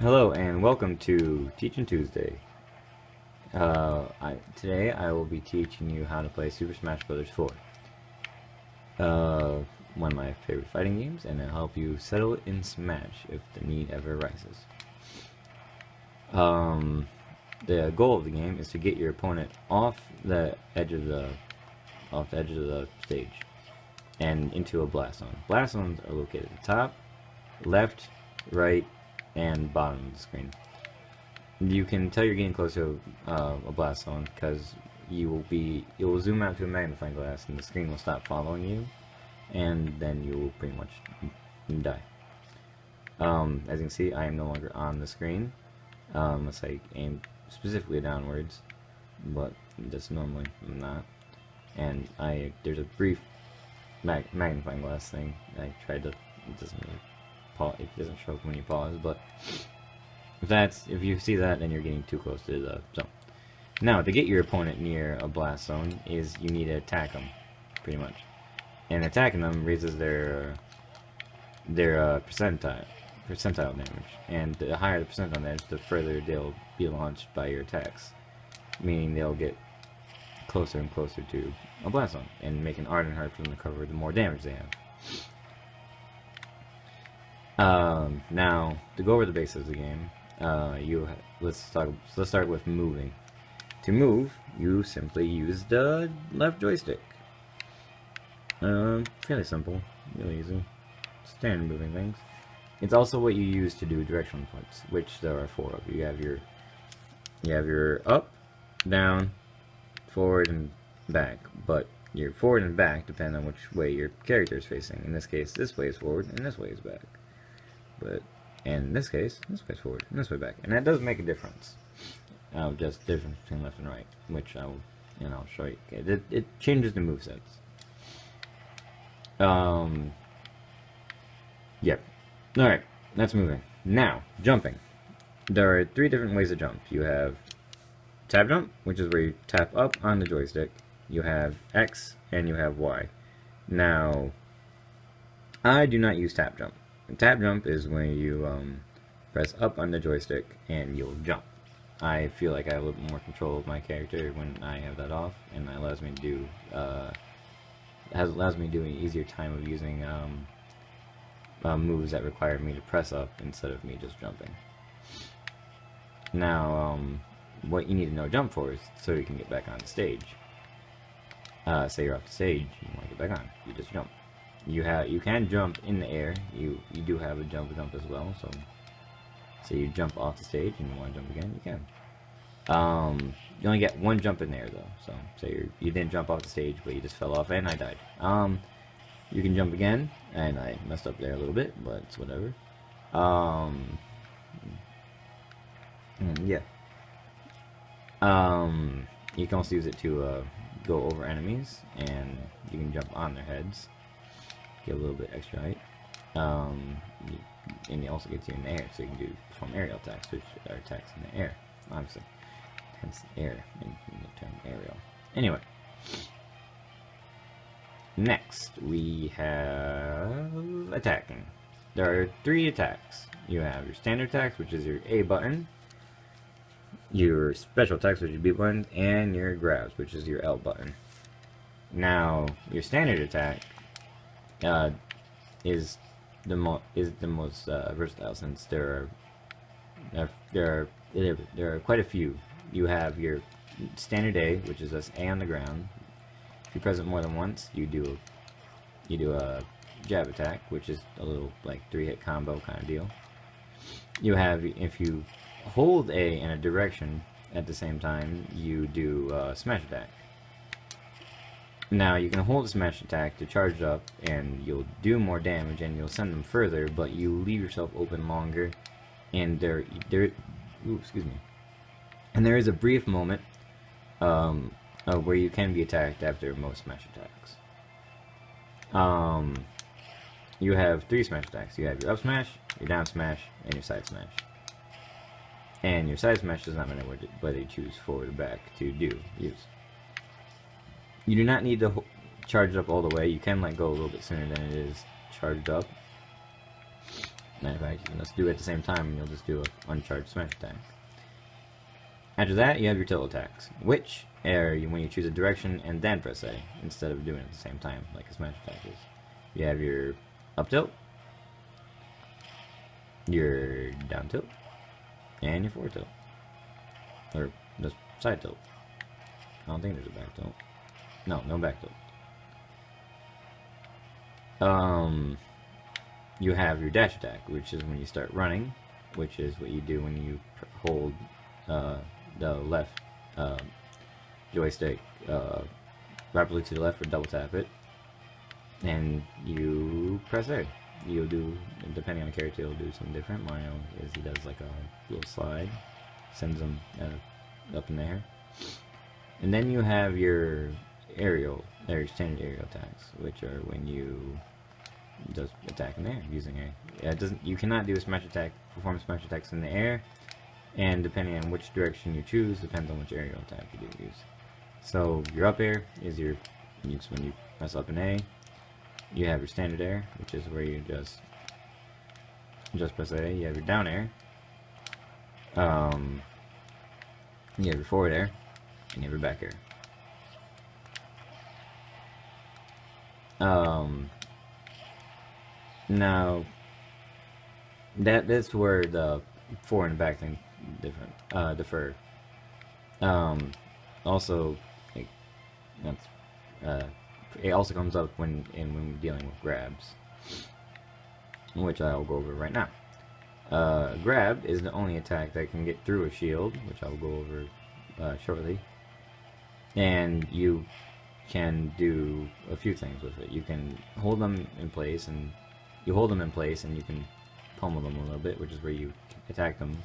Hello and welcome to Teaching Tuesday. Today I will be teaching you how to play Super Smash Bros. 4. Uh, One of my favorite fighting games, and it'll help you settle in Smash if the need ever arises. The goal of the game is to get your opponent off the edge of the stage and into a blast zone. Blast zones are located at the top, left, right, and bottom of the screen. You can tell you're getting close to a blast zone because it will zoom out to a magnifying glass and the screen will stop following you, and then you will pretty much die. As you can see, I am no longer on the screen unless I aim specifically downwards, but just normally I'm not. And there's a brief magnifying glass thing. I tried to, it doesn't show up when you pause, but if you see that, then you're getting too close to the zone. Now, to get your opponent near a blast zone is you need to attack them, pretty much. And attacking them raises their percentile damage. And the higher the percentile damage, the further they'll be launched by your attacks. Meaning they'll get closer and closer to a blast zone, and make it harder and harder for them to cover the more damage they have. Now, to go over the basics of the game, let's start with moving. To move, you simply use the left joystick. Fairly simple, really easy. Standard moving things. It's also what you use to do directional inputs, which there are 4 of. You have your up, down, forward, and back. But your forward and back depend on which way your character is facing. In this case, this way is forward, and this way is back. But in this case, this way is forward, and this way back, and that does make a difference. Just difference between left and right, which I'll show you. It changes the movesets. Yep. Alright, that's moving. Now, jumping. There are 3 different ways to jump. You have tap jump, which is where you tap up on the joystick. You have X, and you have Y. Now, I do not use tap jump. Tap jump is when you press up on the joystick and you'll jump. I feel like I have a little bit more control of my character when I have that off, and that allows me to do allows me to do an easier time of using moves that require me to press up instead of me just jumping. Now, what you need to know jump for is so you can get back on the stage. Say you're off the stage, you want to get back on, you just jump. You can jump in the air. You do have a jump as well. So you jump off the stage and you want to jump again, you can. You only get 1 jump in there though. So say you didn't jump off the stage, but you just fell off and I died. You can jump again, and I messed up there a little bit, but it's whatever. Yeah. You can also use it to go over enemies, and you can jump on their heads. Get a little bit extra height. And it also gets you in the air, so you can perform aerial attacks, which are attacks in the air, obviously. Hence air in the term aerial. Anyway. Next, we have attacking. There are 3 attacks. You have your standard attacks, which is your A button, your special attacks, which is your B button, and your grabs, which is your L button. Now, your standard attack is the most versatile, since there are quite a few. You have your standard A, which is just A on the ground. If you press it more than once, you do a jab attack, which is a little like 3-hit combo kind of deal. You have, if you hold A in a direction at the same time, you do a smash attack. Now you can hold a smash attack to charge it up, and you'll do more damage, and you'll send them further, but you leave yourself open longer, and there is a brief moment where you can be attacked after most smash attacks. You have 3 smash attacks. You have your up smash, your down smash, and your side smash. And your side smash does not matter whether you choose forward or back to use. You do not need to charge it up all the way. You can let go a little bit sooner than it is charged up. Matter of fact, let's do it at the same time, and you'll just do an uncharged smash attack. After that, you have your tilt attacks, which are when you choose a direction and then press A, instead of doing it at the same time, like a smash attack is. You have your up tilt, your down tilt, and your forward tilt. Or the side tilt. I don't think there's a back tilt. No, no back tilt. You have your dash attack, which is when you start running, which is what you do when you hold the left joystick rapidly to the left or double tap it, and you press A. You'll do, depending on the character, you'll do something different. Mario is, he does like a little slide, sends them up in the air. And then you have your aerial, or standard aerial attacks, which are when you just attack in the air using A. It doesn't. You cannot do a smash attack, perform smash attacks in the air, and depending on which direction you choose, depends on which aerial attack you do use. So your up air is your when you press up in A. You have your standard air, which is where you just press A. You have your down air. You have your forward air, and you have your back air. Now that's where the forward and back thing differ. Also, it also comes up when we're dealing with grabs, which I'll go over right now. Grab is the only attack that can get through a shield, which I'll go over shortly. And you can do a few things with it. You can hold them in place, and you can pummel them a little bit, which is where you attack them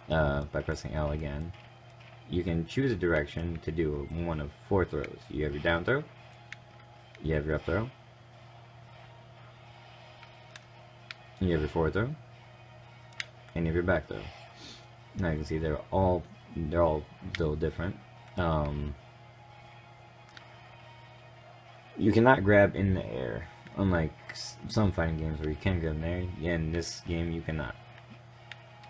by pressing L again. You can choose a direction to do one of 4 throws. You have your down throw, you have your up throw, you have your forward throw, and you have your back throw. Now you can see they're all still different. You cannot grab in the air, unlike some fighting games where you can grab in the air. Yeah, in this game you cannot.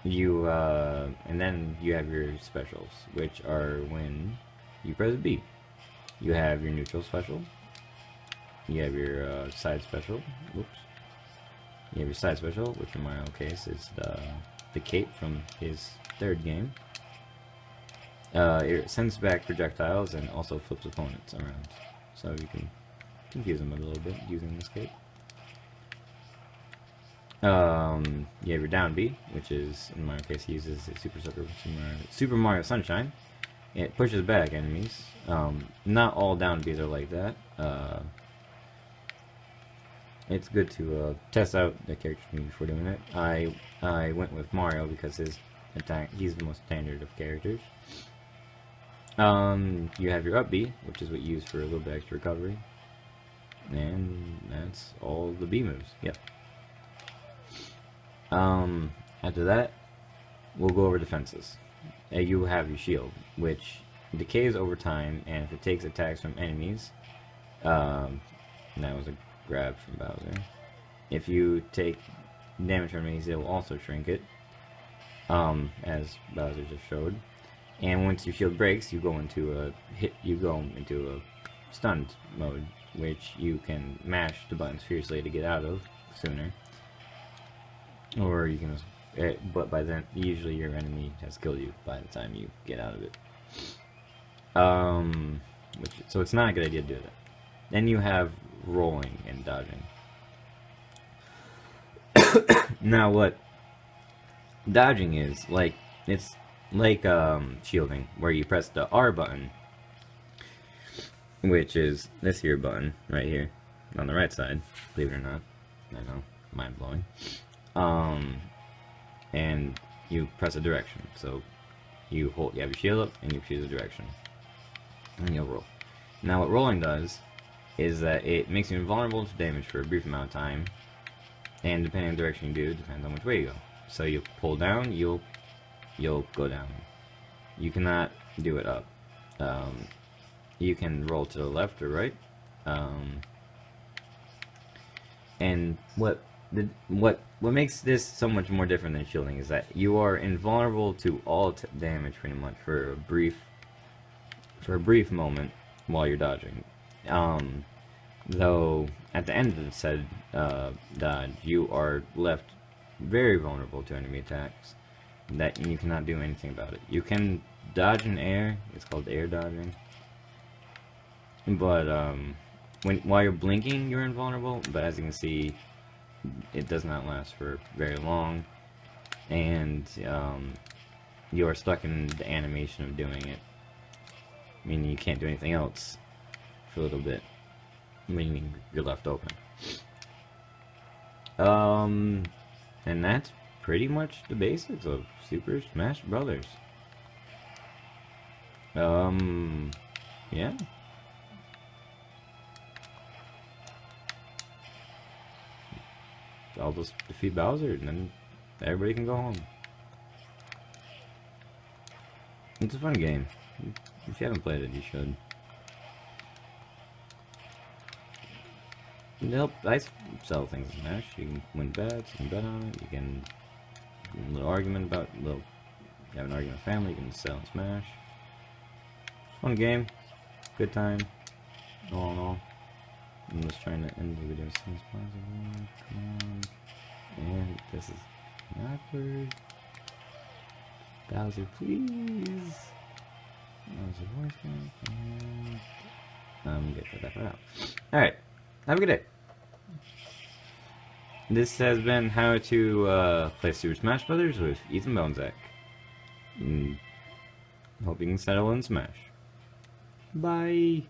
And then you have your specials, which are when you press B. You have your neutral special. You have your side special. Oops. You have your side special, which in Mario case is the cape from his 3rd game. It sends back projectiles and also flips opponents around, so you can confuse them a little bit using this cape. You have your down B, which is, in my case, he uses Super Mario Sunshine. It pushes back enemies. Not all down Bs are like that. It's good to test out the character before doing it. I went with Mario because his attack, he's the most standard of characters. You have your up B, which is what you use for a little bit extra recovery. And that's all the B moves. Yep. After that, we'll go over defenses. You have your shield, which decays over time, and if it takes attacks from enemies, that was a grab from Bowser. If you take damage from enemies, it will also shrink it, as Bowser just showed. And once your shield breaks, you go into a stunned mode, which you can mash the buttons fiercely to get out of sooner. Or you can, but by then, usually your enemy has killed you by the time you get out of it. So it's not a good idea to do that. Then you have rolling and dodging. Now what dodging is, it's like shielding, where you press the R button, which is this here button right here on the right side, believe it or not. I know, mind blowing. And you press a direction. So you have your shield up and you choose a direction, and you'll roll. Now what rolling does is that it makes you invulnerable to damage for a brief amount of time, and depending on the direction you do, it depends on which way you go. So you pull down, you'll go down. You cannot do it up. You can roll to the left or right. And what what makes this so much more different than shielding is that you are invulnerable to all damage pretty much for a brief moment while you're dodging. Though at the end of the said dodge, you are left very vulnerable to enemy attacks. That you cannot do anything about it. You can dodge in air. It's called air dodging. But while you're blinking, you're invulnerable. But as you can see, it does not last for very long, and you are stuck in the animation of doing it. Meaning you can't do anything else for a little bit. Meaning you're left open. And that's pretty much the basics of Super Smash Brothers. Yeah. I'll just defeat Bowser and then everybody can go home. It's a fun game. If you haven't played it, you should. Nope, I sell things in Smash. You can win bets, you can bet on it, you can have a little argument about, you have an argument with family, you can sell and Smash. Fun game, good time, all in all. I'm just trying to end the video as soon as possible. Come on. And this is awkward. Bowser, please. Bowser voice back. And I'm gonna get that out. Alright. Have a good day. This has been how to play Super Smash Brothers with Ethan Bonezak. Hope you can settle in Smash. Bye.